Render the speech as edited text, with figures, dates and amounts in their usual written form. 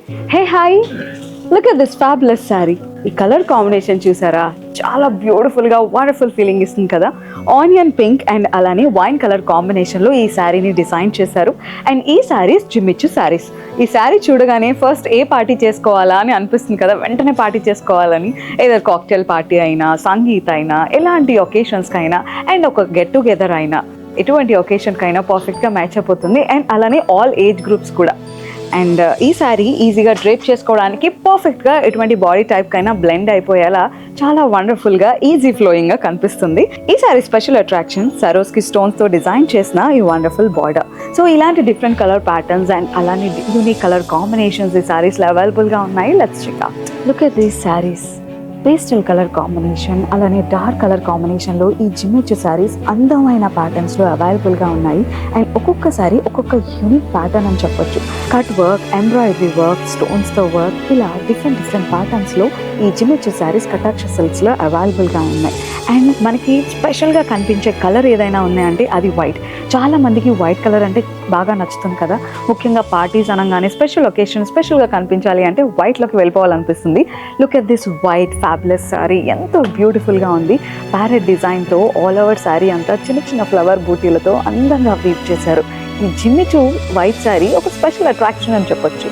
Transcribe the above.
Hey, hi! Look at this fabulous saree. ఈ colour combination చూసారా, చాలా బ్యూటిఫుల్గా వండర్ఫుల్ ఫీలింగ్ ఇస్తుంది కదా. ఆనియన్ పింక్ అండ్ అలానే వైన్ కలర్ కాంబినేషన్లో ఈ శారీని డిజైన్ చేశారు. అండ్ ఈ శారీస్ జిమ్మిచ్చు శారీస్. ఈ శారీ చూడగానే ఫస్ట్ ఏ పార్టీ చేసుకోవాలా అని అనిపిస్తుంది కదా, వెంటనే పార్టీ చేసుకోవాలని. ఏదో కాక్టైల్ పార్టీ అయినా, సంగీత్ అయినా, ఎలాంటి ఒకేషన్స్కి అయినా, అండ్ ఒక గెట్ టుగెదర్ అయినా, ఎటువంటి ఒకేషన్కి అయినా పర్ఫెక్ట్గా మ్యాచ్ అయిపోతుంది. అండ్ అలానే ఆల్ ఏజ్ గ్రూప్స్ కూడా. అండ్ ఈ శారీ ఈజీగా డ్రేప్ చేసుకోవడానికి పర్ఫెక్ట్గా ఎటువంటి బాడీ టైప్కైనా బ్లెండ్ అయిపోయేలా చాలా వండర్ఫుల్గా ఈజీ ఫ్లోయింగ్గా కనిపిస్తుంది. ఈ శారీ స్పెషల్ అట్రాక్షన్ సరోస్కి స్టోన్స్తో డిజైన్ చేసిన ఈ వండర్ఫుల్ బార్డర్. సో ఇలాంటి డిఫరెంట్ కలర్ ప్యాటర్న్స్ అండ్ అలానే యూనిక్ కలర్ కాంబినేషన్స్ ఈ శారీస్లో అవైలబుల్గా ఉన్నాయి. Let's check out. Look at these saris. Pastel colour కాంబినేషన్ అలానే డార్క్ కలర్ కాంబినేషన్లో ఈ జిమ్మిచ్చు శారీస్ అందమైన ప్యాటర్న్స్లో అవైలబుల్గా ఉన్నాయి. అండ్ ఒక్కొక్క శారీ ఒక్కొక్క యూనిక్ ప్యాటర్న్ అని చెప్పొచ్చు. కట్ వర్క్, ఎంబ్రాయిడరీ వర్క్, స్టోన్స్తో వర్క్, ఇలా డిఫరెంట్ ప్యాటర్న్స్లో ఈ జిమ్మిచ్చు శారీస్ కటాక్ష సిల్క్స్లో అవైలబుల్గా ఉన్నాయి. అండ్ మనకి స్పెషల్గా కనిపించే కలర్ ఏదైనా ఉన్నాయంటే అది వైట్. చాలా మందికి వైట్ కలర్ అంటే బాగా నచ్చుతుంది కదా, ముఖ్యంగా పార్టీస్ అనగానే స్పెషల్ ఒకేషన్ స్పెషల్గా కనిపించాలి అంటే వైట్లోకి వెళ్ళిపోవాలనిపిస్తుంది. Look at this white fabulous sari, ఎంతో బ్యూటిఫుల్గా ఉంది. ప్యారెట్ డిజైన్తో ఆల్ ఓవర్ శారీ అంతా చిన్న చిన్న ఫ్లవర్ బూటీలతో అందంగా వీవ్ చేశారు. ఈ జిమ్మిచ్చు వైట్ శారీ ఒక స్పెషల్ అట్రాక్షన్ అని చెప్పొచ్చు.